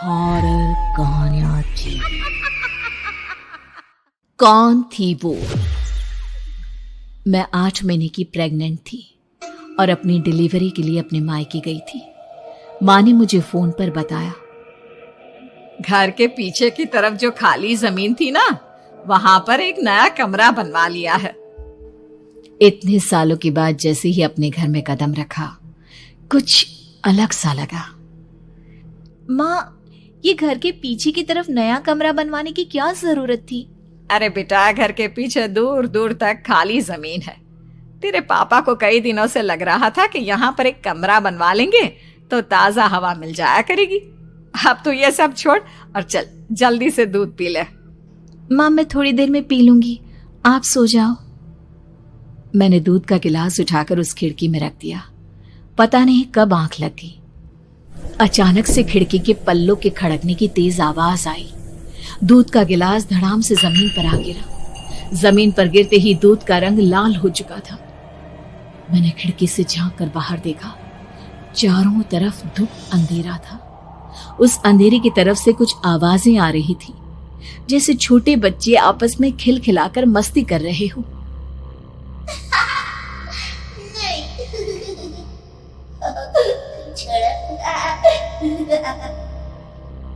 Horror कहानियां थी। कौन थी वो? मैं 8 महीने की प्रेग्नेंट थी और अपनी डिलीवरी के लिए अपने मायके गई थी। माँ ने मुझे फोन पर बताया, घर के पीछे की तरफ जो खाली जमीन थी ना, वहां पर एक नया कमरा बनवा लिया है। इतने सालों के बाद जैसे ही अपने घर में कदम रखा, कुछ अलग सा लगा। माँ, ये घर के पीछे की तरफ नया कमरा बनवाने की क्या जरूरत थी? अरे बेटा, घर के पीछे दूर दूर तक खाली जमीन है। तेरे पापा को कई दिनों से लग रहा था कि यहाँ पर एक कमरा बनवा लेंगे तो ताजा हवा मिल जाया करेगी। अब तो ये सब छोड़ और चल जल्दी से दूध पी ले। माँ, मैं थोड़ी देर में पी लूंगी, आप सो जाओ। मैंने दूध का गिलास उठाकर उस खिड़की में रख दिया। पता नहीं कब आंख लग गई। अचानक से खिड़की के पल्लों के खड़कने की तेज आवाज आई। दूध का गिलास धड़ाम से जमीन पर आ गिरा। जमीन पर गिरते ही दूध का रंग लाल हो चुका था। मैंने खिड़की से झांक कर बाहर देखा। चारों तरफ धूप अंधेरा था। उस अंधेरे की तरफ से कुछ आवाजें आ रही थी, जैसे छोटे बच्चे आपस में खिलखिलाकर मस्ती कर रहे हो।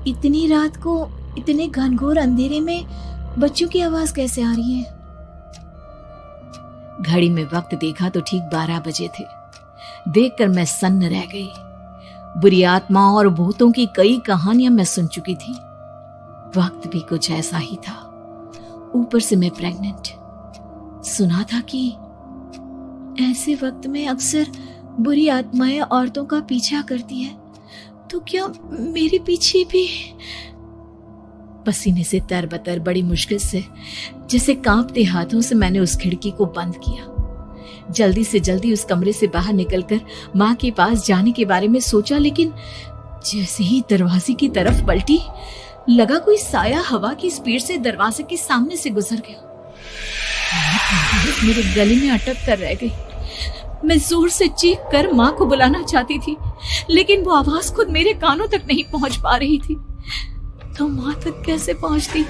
इतनी रात को इतने घनघोर अंधेरे में बच्चों की आवाज कैसे आ रही है? घड़ी में वक्त देखा तो ठीक 12 बजे थे। देखकर मैं सन्न रह गई। बुरी आत्माओं और भूतों की कई कहानियां मैं सुन चुकी थी। वक्त भी कुछ ऐसा ही था। ऊपर से मैं प्रेग्नेंट। सुना था कि ऐसे वक्त में अक्सर बुरी आत्माएं औरतों का पीछा करती है, तो क्या मेरे पीछे भी? पसीने से तरबतर बड़ी मुश्किल से, जैसे कांपते हाथों से मैंने उस खिड़की को बंद किया। जल्दी से जल्दी उस कमरे से बाहर निकलकर माँ के पास जाने के बारे में सोचा, लेकिन जैसे ही दरवाजे की तरफ पलटी, लगा कोई साया हवा की स्पीड से दरवाजे के सामने से गुजर गया। मेरे गले में अटक कर रह गई। मैं जोर से चीख कर माँ को बुलाना चाहती थी, लेकिन वो आवाज खुद मेरे कानों तक नहीं पहुंच पा रही थी। तो माँ तक कैसे पहुंचती?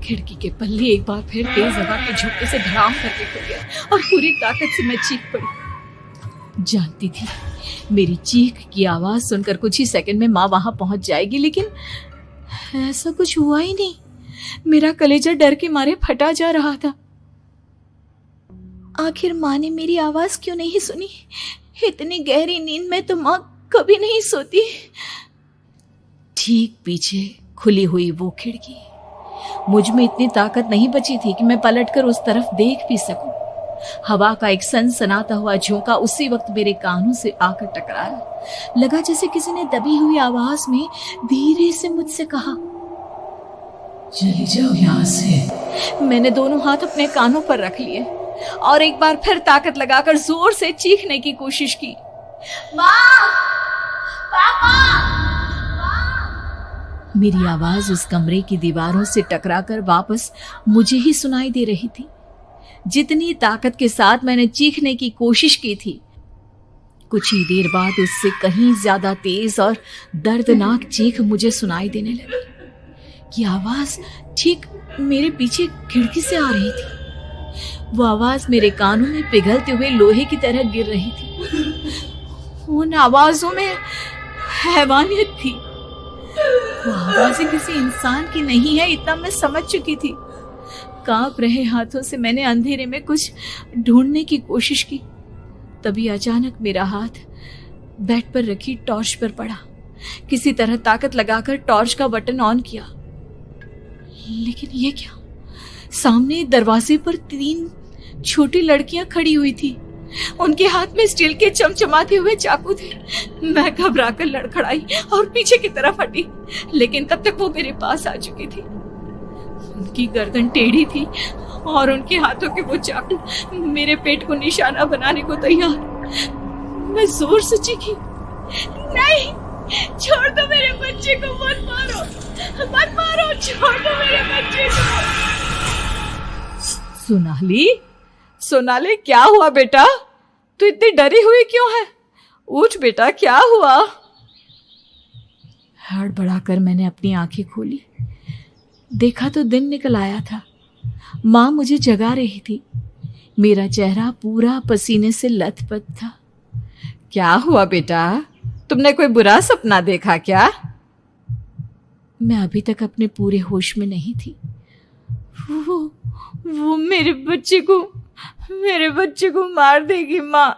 खिड़की के पल्ले एक बार फिर तेज हवा के झोंके से धड़ाम करके खुल गया और पूरी ताकत से मैं चीख पड़ी। जानती थी मेरी चीख की आवाज सुनकर कुछ ही सेकंड में माँ वहां पहुंच जाएगी, लेकिन ऐसा कुछ हुआ ही नहीं। मेरा कलेजा डर के मारे फटा जा रहा था। आखिर माँ ने मेरी आवाज क्यों नहीं सुनी? इतनी गहरी नींद में तो माँ कभी नहीं सोती। ठीक पीछे खुली हुई वो खिड़की। मुझ में इतनी ताकत नहीं बची थी कि मैं पलटकर उस तरफ देख भी सकूं। हवा का एक सनसनाता हुआ झोंका उसी वक्त मेरे कानों से आकर टकराया। लगा जैसे किसी ने दबी हुई आवाज में धीरे से मुझसे कहा, चली जाओ यहाँ से। मैंने दोनों हाथ अपने कानों पर रख लिए और एक बार फिर ताकत लगाकर जोर से चीखने की कोशिश की। माँ! पापा! मेरी आवाज उस कमरे की दीवारों से टकराकर वापस मुझे ही सुनाई दे रही थी। जितनी ताकत के साथ मैंने चीखने की कोशिश की थी, कुछ ही देर बाद उससे कहीं ज्यादा तेज और दर्दनाक चीख मुझे सुनाई देने लगी। कि आवाज ठीक मेरे पीछे खिड़की से आ रही थी। वो आवाज मेरे कानों में पिघलते हुए लोहे की तरह गिर रही थी। उन आवाजों में हैवानियत थी। वो आवाजें किसी इंसान की नहीं है, इतना मैं समझ चुकी थी। कांप रहे हाथों से मैंने अंधेरे में कुछ ढूंढने की कोशिश की। तभी अचानक मेरा हाथ बेड पर रखी टॉर्च पर पड़ा। किसी तरह ताकत लगाकर टॉर्च का बटन ऑन किया, लेकिन ये क्या? सामने दरवाजे पर 3 छोटी लड़कियां खड़ी हुई थी। उनके हाथ में स्टील के चमचमाते हुए चाकू थे। मैं घबराकर लड़खड़ाई और पीछे की तरफ हटी, लेकिन तब तक वो मेरे पास आ चुकी थी। उनकी गर्दन टेढ़ी थी और उनके हाथों के वो चाकू मेरे पेट को निशाना बनाने को तैयार। मैं जोर से चीखी, नहीं, छोड़ दो मेरे बच्चे को, मत मारो, मत मारो, छोड़ दो मेरे बच्चे को। सोनाली, क्या हुआ बेटा? तू इतनी डरी हुई क्यों है? उठ बेटा, क्या हुआ? हड़बड़ाकर मैंने अपनी आंखें खोली। देखा तो दिन निकल आया था। माँ मुझे जगा रही थी। मेरा चेहरा पूरा पसीने से लथपथ था। क्या हुआ बेटा, तुमने कोई बुरा सपना देखा क्या? मैं अभी तक अपने पूरे होश में नहीं थी। वो मेरे बच्चे को मार देगी माँ।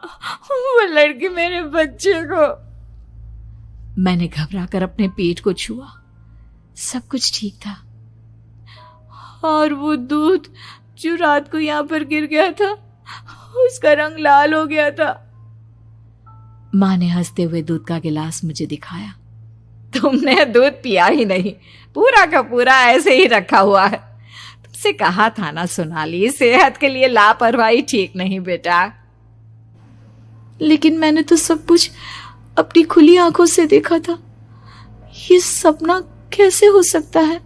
वो लड़की मेरे बच्चे को। मैंने घबराकर अपने पेट को छुआ। सब कुछ ठीक था। और वो दूध जो रात को यहाँ पर गिर गया था, उसका रंग लाल हो गया था। माँ ने हंसते हुए दूध का गिलास मुझे दिखाया। तुमने दूध पिया ही नहीं, पूरा का पूरा ऐसे ही रखा हुआ है। तुमसे कहा था ना सोनाली, सेहत के लिए लापरवाही ठीक नहीं बेटा। लेकिन मैंने तो सब कुछ अपनी खुली आंखों से देखा था। ये सपना कैसे हो सकता है?